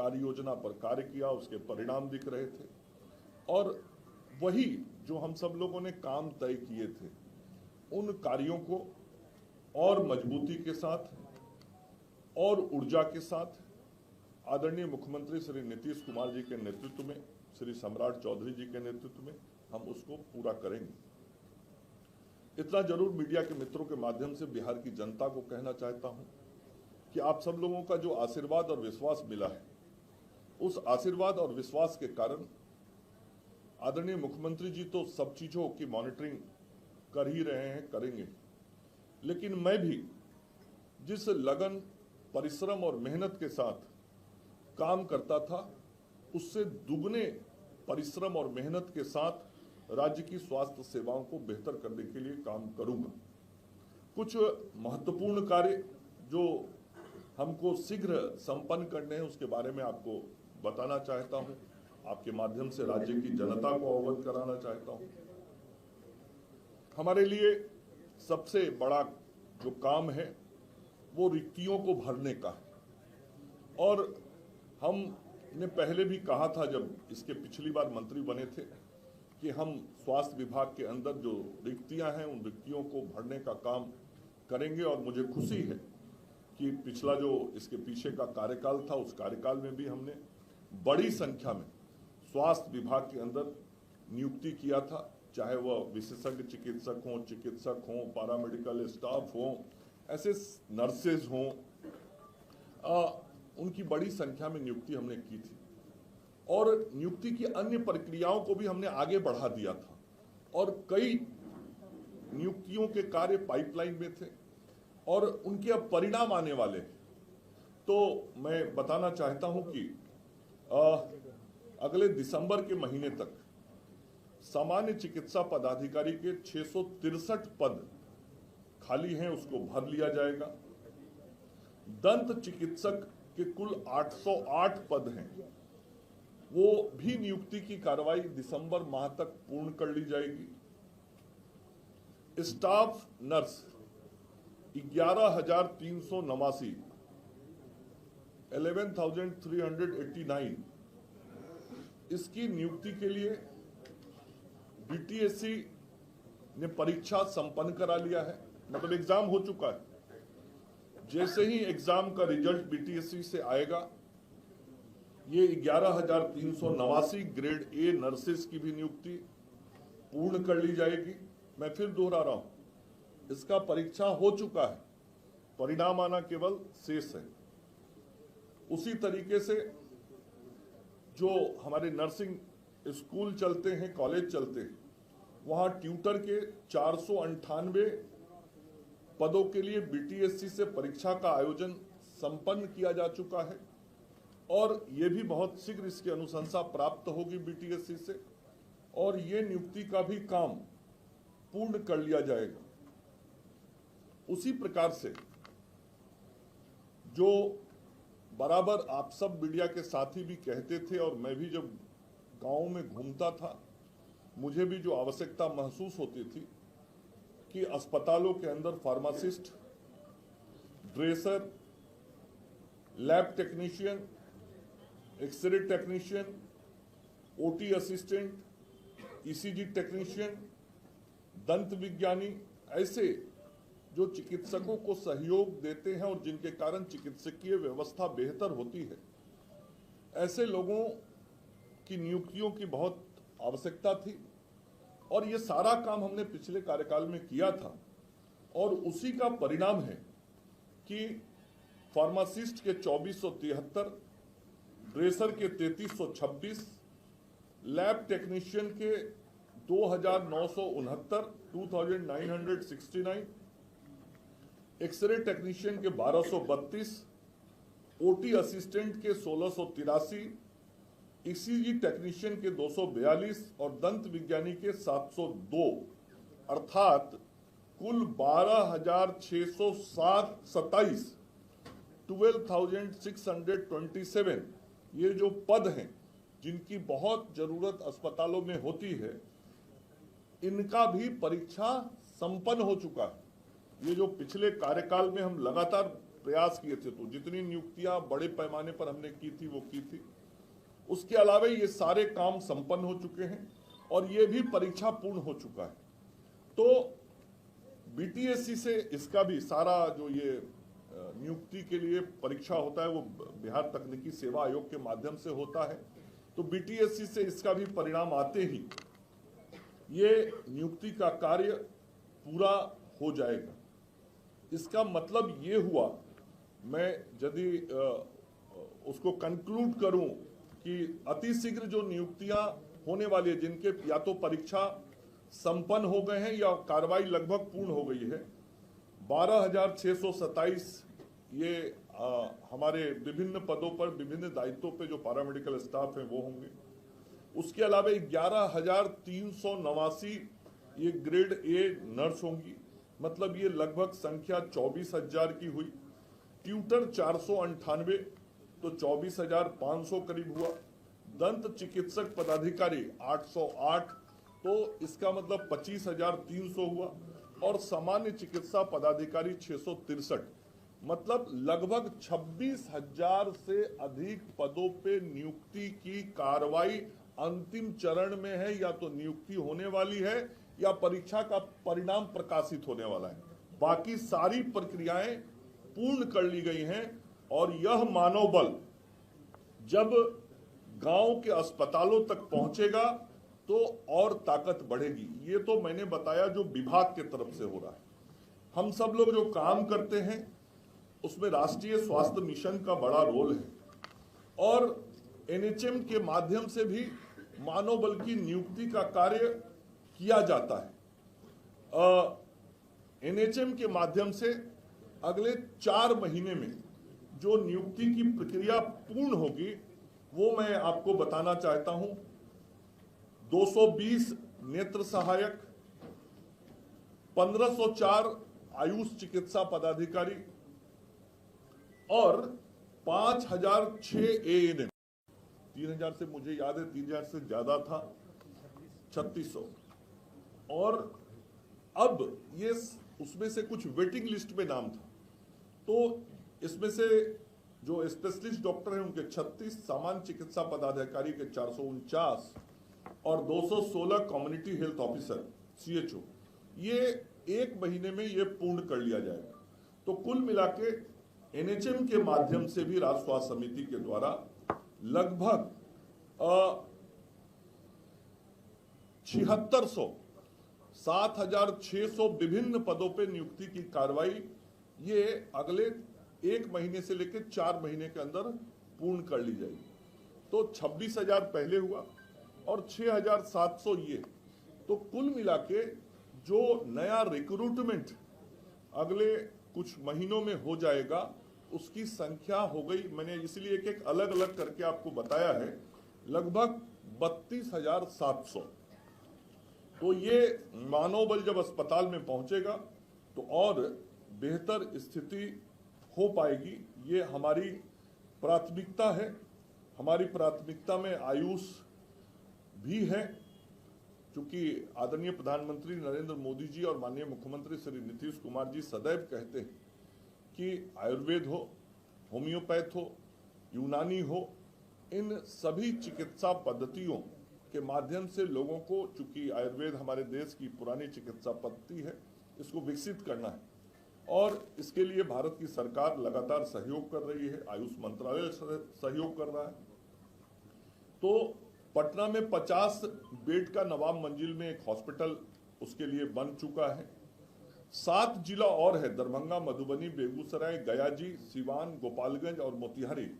कार्य योजना पर कार्य किया, उसके परिणाम दिख रहे थे। और वही जो हम सब लोगों ने काम तय किए थे, उन कार्यों को और मजबूती के साथ और ऊर्जा के साथ आदरणीय मुख्यमंत्री श्री नीतीश कुमार जी के नेतृत्व में, श्री सम्राट चौधरी जी के नेतृत्व में हम उसको पूरा करेंगे। इतना जरूर मीडिया के मित्रों के माध्यम से बिहार की जनता को कहना चाहता हूं कि आप सब लोगों का जो आशीर्वाद और विश्वास मिला है, उस आशीर्वाद और विश्वास के कारण आदरणीय मुख्यमंत्री जी तो सब चीजों की मॉनिटरिंग कर ही रहे हैं, करेंगे, लेकिन मैं भी जिस लगन, परिश्रम और मेहनत के साथ काम करता था, उससे दुगने परिश्रम और मेहनत के साथ राज्य की स्वास्थ्य सेवाओं को बेहतर करने के लिए काम करूंगा। कुछ महत्वपूर्ण कार्य जो हमको शीघ्र संपन्न करने हैं, उसके बारे में आपको बताना चाहता हूं, आपके माध्यम से राज्य की जनता को अवगत कराना चाहता हूं। हमारे लिए सबसे बड़ा जो काम है वो रिक्तियों को भरने का है। और हमने पहले भी कहा था, जब इसके पिछली बार मंत्री बने थे, कि हम स्वास्थ्य विभाग के अंदर जो रिक्तियां हैं, उन रिक्तियों को भरने का काम करेंगे। और मुझे खुशी है कि पिछला जो इसके पीछे का कार्यकाल था, उस कार्यकाल में भी हमने बड़ी संख्या में स्वास्थ्य विभाग के अंदर नियुक्ति किया था, चाहे वह विशेषज्ञ चिकित्सक हों, पैरामेडिकल स्टाफ हों, ऐसे नर्सेज हों, उनकी बड़ी संख्या में नियुक्ति हमने की थी। और नियुक्ति की अन्य प्रक्रियाओं को भी हमने आगे बढ़ा दिया था, और कई नियुक्तियों के कार्य पाइपलाइन में थे और उनके अब परिणाम आने वाले हैं। तो मैं बताना चाहता हूं कि अगले दिसंबर के महीने तक सामान्य चिकित्सा पदाधिकारी के 663 पद खाली हैं, उसको भर लिया जाएगा। दंत चिकित्सक के कुल 808 पद हैं, वो भी नियुक्ति की कार्रवाई दिसंबर माह तक पूर्ण कर ली जाएगी। स्टाफ नर्स 11,389, 11,389, इसकी नियुक्ति के लिए बीटीएससी ने परीक्षा संपन्न करा लिया है, मतलब एग्जाम हो चुका है। जैसे ही एग्जाम का रिजल्ट बीटीएससी से आएगा, ये 11,389 ग्रेड ए नर्सेस की भी नियुक्ति पूर्ण कर ली जाएगी। मैं फिर दोहरा रहा हूं, इसका परीक्षा हो चुका है, परिणाम आना केवल शेष है। उसी तरीके से जो हमारे नर्सिंग स्कूल चलते हैं, कॉलेज चलते हैं, वहां ट्यूटर के 498 पदों के लिए बीटीएससी से परीक्षा का आयोजन संपन्न किया जा चुका है, और ये भी बहुत शीघ्र इसकी अनुशंसा प्राप्त होगी बीटीएससी से, और ये नियुक्ति का भी काम पूर्ण कर लिया जाएगा। उसी प्रकार से जो बराबर आप सब मीडिया के साथी भी कहते थे, और मैं भी जब गांव में घूमता था, मुझे भी जो आवश्यकता महसूस होती थी कि अस्पतालों के अंदर pharmacist, dresser, lab technician, x-ray technician, OT assistant, ECG technician, दंत विज्ञानी, ऐसे जो चिकित्सकों को सहयोग देते हैं और जिनके कारण चिकित्सकीय व्यवस्था बेहतर होती है, ऐसे लोगों की नियुक्तियों की बहुत आवश्यकता थी। और ये सारा काम हमने पिछले कार्यकाल में किया था, और उसी का परिणाम है कि फार्मासिस्ट के 2473, ड्रेसर के 3326, लैब टेक्नीशियन के 2969, 2969, एक्सरे टेक्नीशियन के 1232, ओटी असिस्टेंट के 1683, ईसीजी टेक्नीशियन के 242 और दंत विज्ञानी के 702, अर्थात कुल 12,627, 12,627 ये जो पद हैं, जिनकी बहुत जरूरत अस्पतालों में होती है, इनका भी परीक्षा संपन्न हो चुका है। ये जो पिछले कार्यकाल में हम लगातार प्रयास किए थे, तो जितनी नियुक्तियां बड़े पैमाने पर हमने की थी वो की थी। उसके अलावा ये सारे काम संपन्न हो चुके हैं और ये भी परीक्षा पूर्ण हो चुका है। तो बीटीएससी से इसका भी सारा जो ये नियुक्ति के लिए परीक्षा होता है वो बिहार तकनीकी सेवा आयोग के माध्यम से होता है। तो बीटीएससी से इसका भी परिणाम आते ही ये नियुक्ति का कार्य पूरा हो जाएगा। इसका मतलब ये हुआ, मैं यदि उसको कंक्लूड करूं कि अतिशीघ्र जो नियुक्तियां होने वाली है, जिनके या तो परीक्षा संपन्न हो गए हैं या कार्रवाई लगभग पूर्ण हो गई है, 12,627 ये हमारे विभिन्न पदों पर विभिन्न दायित्वों पे जो पैरामेडिकल स्टाफ हैं वो होंगे। उसके अलावा 11,389 ये ग्रेड ए नर्स होंगी, मतलब ये लगभग संख्या 24,000 की हुई। ट्यूटर 498, तो 24,500 करीब हुआ। दंत चिकित्सक पदाधिकारी 808, तो इसका मतलब 25,300 हुआ। और सामान्य चिकित्सा पदाधिकारी 663, मतलब लगभग 26,000 से अधिक पदों पे नियुक्ति की कार्रवाई अंतिम चरण में है, या तो नियुक्ति होने वाली है या परीक्षा का परिणाम प्रकाशित होने वाला है। बाकी सारी प्रक्रियाएं पूर्ण कर ली गई हैं और यह मानव बल जब गांव के अस्पतालों तक पहुंचेगा तो और ताकत बढ़ेगी। ये तो मैंने बताया जो विभाग के तरफ से हो रहा है। हम सब लोग जो काम करते हैं उसमें राष्ट्रीय स्वास्थ्य मिशन का बड़ा रोल है और एनएचएम के माध्यम से भी मानव बल की नियुक्ति का कार्य किया जाता है। एनएचएम के माध्यम से अगले 4 महीने में जो नियुक्ति की प्रक्रिया पूर्ण होगी वो मैं आपको बताना चाहता हूं। 220 नेत्र सहायक, 1504 आयुष चिकित्सा पदाधिकारी और 5,006 एएनएम। 3,000 से मुझे याद है 3,000 से ज्यादा था, 3,600। और अब ये उसमें से कुछ वेटिंग लिस्ट में नाम था, तो इसमें से जो स्पेशलिस्ट डॉक्टर हैं उनके 36, सामान्य चिकित्सा पदाधिकारी के 449 और 216 कम्युनिटी हेल्थ ऑफिसर सीएचओ, ये 1 महीने में ये पूर्ण कर लिया जाएगा। तो कुल मिला के एनएचएम के माध्यम से भी राज्य स्वास्थ्य समिति के द्वारा लगभग 7600 7,600 विभिन्न पदों पे नियुक्ति की कार्रवाई ये अगले 1 महीने से लेकर 4 महीने के अंदर पूर्ण कर ली जाएगी। तो 26,000 पहले हुआ और 6,700 ये, तो कुल मिला के जो नया रिक्रूटमेंट अगले कुछ महीनों में हो जाएगा उसकी संख्या हो गई, मैंने इसलिए एक अलग अलग करके आपको बताया है, लगभग 32,700। तो ये मानव बल जब अस्पताल में पहुंचेगा तो और बेहतर स्थिति हो पाएगी। ये हमारी प्राथमिकता है। हमारी प्राथमिकता में आयुष भी है, क्योंकि आदरणीय प्रधानमंत्री नरेंद्र मोदी जी और माननीय मुख्यमंत्री श्री नीतीश कुमार जी सदैव कहते हैं कि आयुर्वेद हो, होम्योपैथ हो, यूनानी हो, इन सभी चिकित्सा पद्धतियों के माध्यम से लोगों को, चूंकि आयुर्वेद हमारे देश की पुरानी चिकित्सा पद्धति है, इसको विकसित करना है और इसके लिए भारत की सरकार लगातार सहयोग कर रही है, आयुष मंत्रालय सहयोग कर रहा है। तो पटना में 50 बेड का नवाब मंजिल में एक हॉस्पिटल उसके लिए बन चुका है। 7 जिला और है, दरभंगा, मधुबनी, बेगूसराय, गया जी, सिवान, गोपालगंज और मोतिहारी,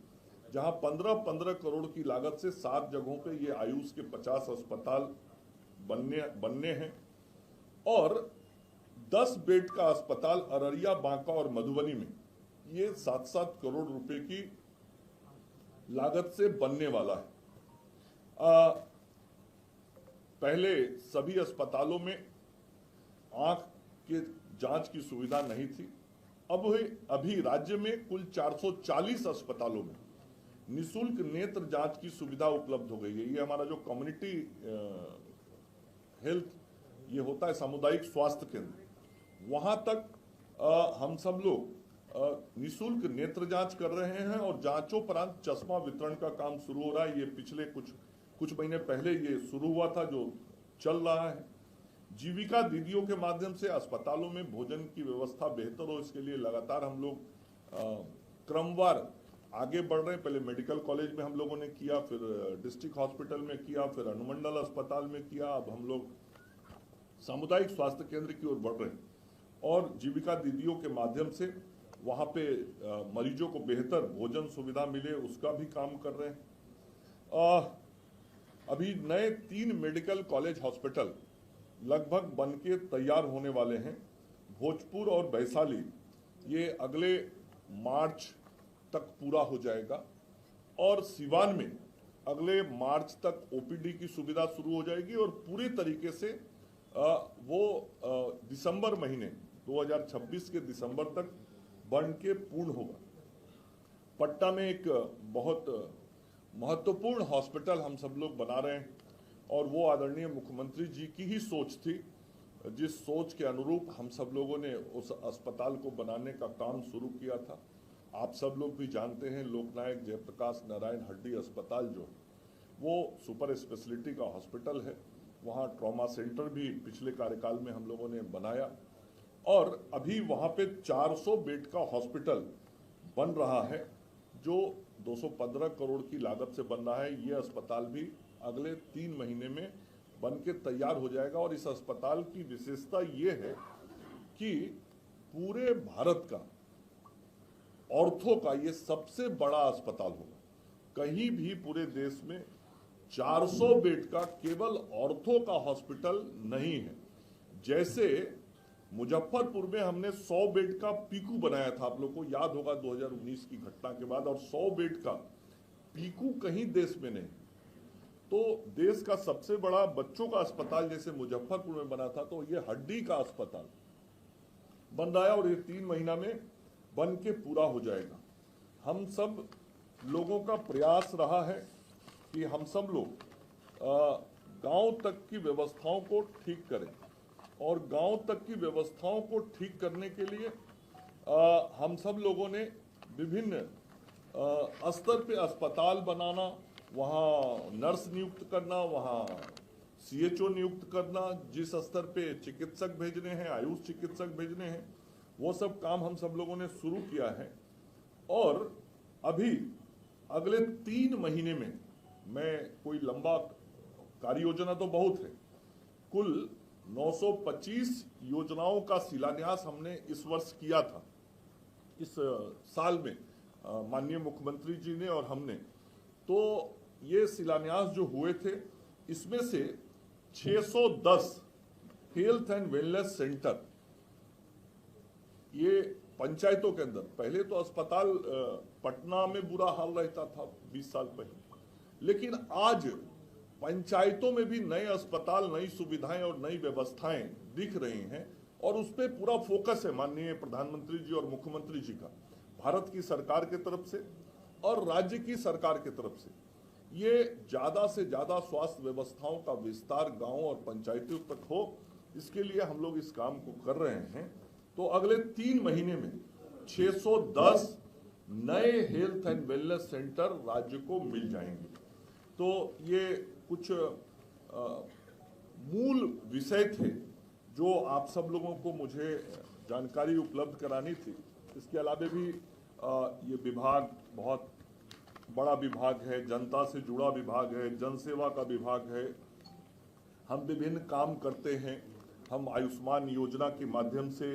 जहां 15-15 करोड़ की लागत से 7 जगहों पे ये आयुष के 50 अस्पताल बनने हैं और 10 बेड का अस्पताल अररिया, बांका और मधुबनी में ये 7-7 करोड़ रुपए की लागत से बनने वाला है। पहले सभी अस्पतालों में आंख के जांच की सुविधा नहीं थी। अभी राज्य में कुल 440 अस्पतालों में निशुल्क नेत्र जांच की सुविधा उपलब्ध हो गई है। ये हमारा जो कम्युनिटी हेल्थ ये होता है, सामुदायिक स्वास्थ्य केंद्र, वहां तक हम सब लोग निःशुल्क नेत्र जांच कर रहे हैं और जांचोपरांत चश्मा वितरण का काम शुरू हो रहा है। ये पिछले कुछ महीने पहले ये शुरू हुआ था, जो चल रहा है। जीविका दीदियों के माध्यम से अस्पतालों में भोजन की व्यवस्था बेहतर हो, इसके लिए लगातार हम लोग क्रमवार आगे बढ़ रहे हैं। पहले मेडिकल कॉलेज में हम लोगों ने किया, फिर डिस्ट्रिक्ट हॉस्पिटल में किया, फिर अनुमंडल अस्पताल में किया, अब हम लोग सामुदायिक स्वास्थ्य केंद्र की ओर बढ़ रहे हैं और जीविका दीदियों के माध्यम से वहाँ पे मरीजों को बेहतर भोजन सुविधा मिले, उसका भी काम कर रहे हैं। अभी नए 3 मेडिकल कॉलेज हॉस्पिटल लगभग बनके तैयार होने वाले हैं। भोजपुर और वैशाली ये अगले मार्च तक पूरा हो जाएगा और सिवान में अगले मार्च तक ओपीडी की सुविधा शुरू हो जाएगी और पूरी तरीके से वो दिसंबर महीने 2026 के दिसंबर तक बन के पूर्ण होगा। पटना में एक बहुत महत्वपूर्ण हॉस्पिटल हम सब लोग बना रहे हैं और वो आदरणीय मुख्यमंत्री जी की ही सोच थी, जिस सोच के अनुरूप हम सब लोगों ने उस अस्पताल को बनाने का काम शुरू किया था। आप सब लोग भी जानते हैं, लोकनायक जयप्रकाश नारायण हड्डी अस्पताल जो वो सुपर स्पेशलिटी का हॉस्पिटल है, वहाँ ट्रॉमा सेंटर भी पिछले कार्यकाल में हम लोगों ने बनाया और अभी वहाँ पे 400 बेड का हॉस्पिटल बन रहा है, जो 215 करोड़ की लागत से बन रहा है। ये अस्पताल भी अगले 3 महीने में बन के तैयार हो जाएगा और इस अस्पताल की विशेषता ये है कि पूरे भारत का ऑर्थो का ये सबसे बड़ा अस्पताल होगा। कहीं भी पूरे देश में 400 बेड का केवल ऑर्थो का हॉस्पिटल नहीं है। जैसे मुजफ्फरपुर में हमने 100 बेड का पीकू बनाया था, आप लोग को याद होगा 2019 की घटना के बाद, और 100 बेड का पीकू कहीं देश में नहीं। तो देश का सबसे बड़ा बच्चों का अस्पताल जैसे मुजफ्फरपुर में बना था, तो ये हड्डी का अस्पताल बन रहा है और ये 3 महीना में बन के पूरा हो जाएगा। हम सब लोगों का प्रयास रहा है कि हम सब लोग गांव तक की व्यवस्थाओं को ठीक करें और गांव तक की व्यवस्थाओं को ठीक करने के लिए हम सब लोगों ने विभिन्न स्तर पे अस्पताल बनाना, वहाँ नर्स नियुक्त करना, वहाँ सीएचओ नियुक्त करना, जिस स्तर पे चिकित्सक भेजने हैं, आयुष चिकित्सक भेजने हैं, वो सब काम हम सब लोगों ने शुरू किया है। और अभी अगले 3 महीने में मैं कोई लंबा कार्य योजना तो बहुत है, कुल 925 योजनाओं का शिलान्यास हमने इस वर्ष किया था, इस साल में माननीय मुख्यमंत्री जी ने और हमने। तो ये शिलान्यास जो हुए थे, इसमें से 610 हेल्थ एंड वेलनेस सेंटर ये पंचायतों के अंदर, पहले तो अस्पताल पटना में बुरा हाल रहता था 20 साल पहले, लेकिन आज पंचायतों में भी नए अस्पताल, नई सुविधाएं और नई व्यवस्थाएं दिख रही हैं और उस पर पूरा फोकस है माननीय प्रधानमंत्री जी और मुख्यमंत्री जी का, भारत की सरकार की तरफ से और राज्य की सरकार की तरफ से। ये ज्यादा से ज्यादा स्वास्थ्य व्यवस्थाओं का विस्तार गांव और पंचायतों तक हो, इसके लिए हम लोग इस काम को कर रहे हैं। तो अगले 3 महीने में 610 नए हेल्थ एंड वेलनेस सेंटर राज्य को मिल जाएंगे। तो ये कुछ मूल विषय थे जो आप सब लोगों को मुझे जानकारी उपलब्ध करानी थी। इसके अलावा भी ये विभाग बहुत बड़ा विभाग है, जनता से जुड़ा विभाग है, जनसेवा का विभाग है। हम विभिन्न काम करते हैं। हम आयुष्मान योजना के माध्यम से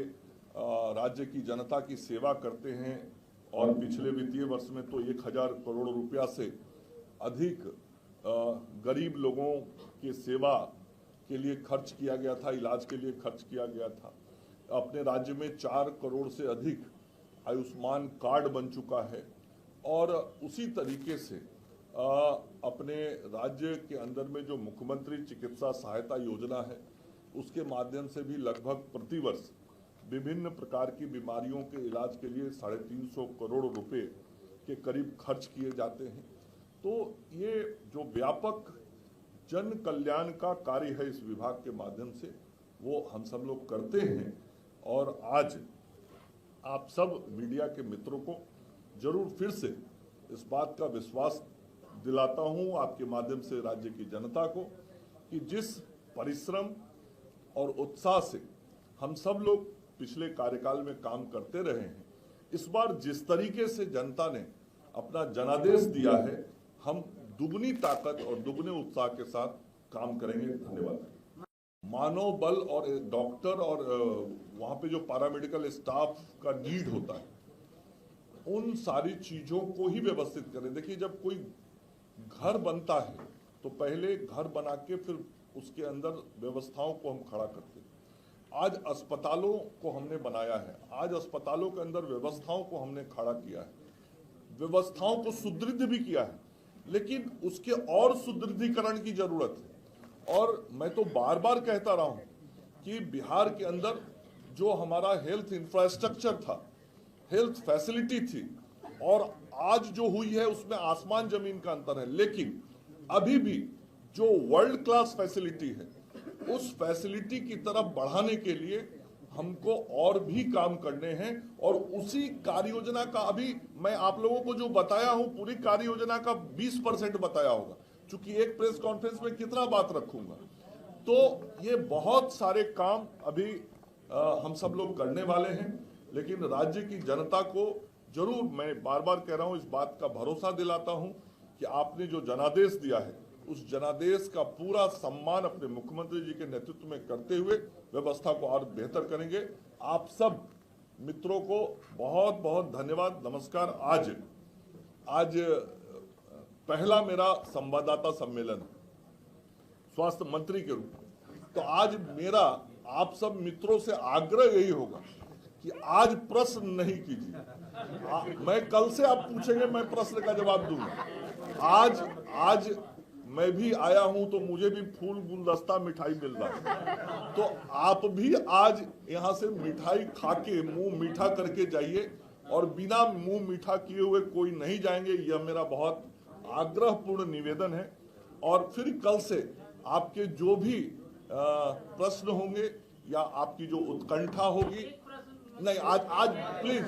राज्य की जनता की सेवा करते हैं और पिछले वित्तीय वर्ष में तो 1000 करोड़ रुपया से अधिक गरीब लोगों की सेवा के लिए खर्च किया गया था, इलाज के लिए खर्च किया गया था। अपने राज्य में 4 करोड़ से अधिक आयुष्मान कार्ड बन चुका है और उसी तरीके से अपने राज्य के अंदर में जो मुख्यमंत्री चिकित्सा सहायता योजना है, उसके माध्यम से भी लगभग प्रतिवर्ष विभिन्न प्रकार की बीमारियों के इलाज के लिए 350 करोड़ रुपए के करीब खर्च किए जाते हैं। तो ये जो व्यापक जन कल्याण का कार्य है इस विभाग के माध्यम से, वो हम सब लोग करते हैं। और आज आप सब मीडिया के मित्रों को जरूर फिर से इस बात का विश्वास दिलाता हूं आपके माध्यम से राज्य की जनता को कि जिस परिश्रम और उत्साह से हम सब लोग पिछले कार्यकाल में काम करते रहे हैं, इस बार जिस तरीके से जनता ने अपना जनादेश दिया है, हम दुगनी ताकत और दुगने उत्साह के साथ काम करेंगे। धन्यवाद। मानव बल और डॉक्टर और वहां पे जो पैरामेडिकल स्टाफ का नीड होता है, उन सारी चीजों को ही व्यवस्थित करें। देखिए, जब कोई घर बनता है तो पहले घर बना के फिर उसके अंदर व्यवस्थाओं को हम खड़ा करते हैं। आज अस्पतालों को हमने बनाया है, आज अस्पतालों के अंदर व्यवस्थाओं को हमने खड़ा किया है, व्यवस्थाओं को सुदृढ़ भी किया है, लेकिन उसके और सुदृढ़ीकरण की जरूरत है। और मैं तो बार बार कहता रहा हूं कि बिहार के अंदर जो हमारा हेल्थ इंफ्रास्ट्रक्चर था, हेल्थ फैसिलिटी थी, और आज जो हुई है उसमें आसमान जमीन का अंतर है। लेकिन अभी भी जो वर्ल्ड क्लास फैसिलिटी है, उस फैसिलिटी की तरफ बढ़ाने के लिए हमको और भी काम करने हैं। और उसी कार्य योजना का अभी मैं आप लोगों को जो बताया हूं, पूरी कार्य योजना का 20% बताया होगा, चूंकि एक प्रेस कॉन्फ्रेंस में कितना बात रखूंगा। तो ये बहुत सारे काम अभी हम सब लोग करने वाले हैं, लेकिन राज्य की जनता को जरूर मैं बार बार कह रहा हूं, इस बात का भरोसा दिलाता हूं कि आपने जो जनादेश दिया है, उस जनादेश का पूरा सम्मान अपने मुख्यमंत्री जी के नेतृत्व में करते हुए व्यवस्था को और बेहतर करेंगे। आप सब मित्रों को बहुत बहुत धन्यवाद, नमस्कार। आज पहला मेरा संवाददाता सम्मेलन स्वास्थ्य मंत्री के रूप में, तो आज मेरा आप सब मित्रों से आग्रह यही होगा कि आज प्रश्न नहीं कीजिए। मैं कल से आप पूछेंगे, मैं प्रश्न का जवाब दूंगा। आज मैं भी आया हूं तो मुझे भी फूल गुलदस्ता मिठाई मिल रहा है, तो आप भी आज यहां से मिठाई खा के मुंह मीठा करके जाइए, और बिना मुंह मीठा किए हुए कोई नहीं जाएंगे। यह मेरा बहुत आग्रहपूर्ण निवेदन है। और फिर कल से आपके जो भी प्रश्न होंगे या आपकी जो उत्कंठा होगी, नहीं, आज प्लीज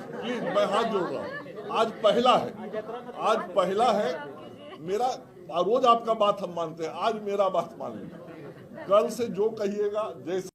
मैं हाथ जोड़ रहा हूं, आज पहला है मेरा। रोज आपका बात हम मानते हैं, आज मेरा बात मान लीजिए। कल से जो कहिएगा, जैसे